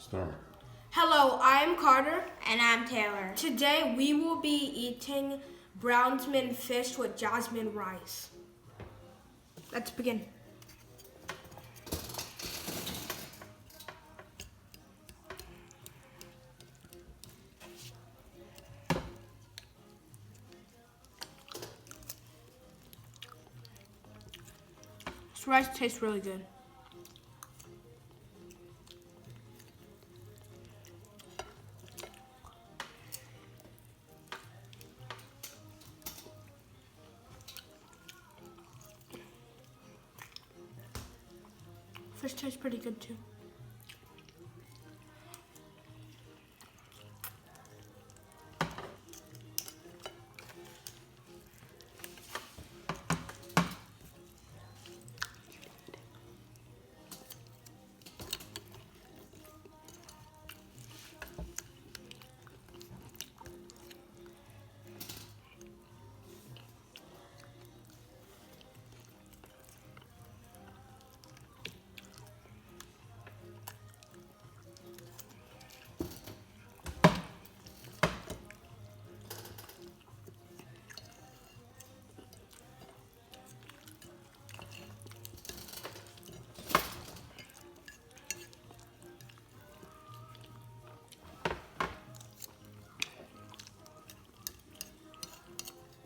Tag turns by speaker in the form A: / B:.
A: Start.
B: Hello, I'm Carter.
C: And I'm Taylor.
B: Today we will be eating Brownsman fish with jasmine rice. Let's begin. This rice tastes really good. Fish tastes pretty good too.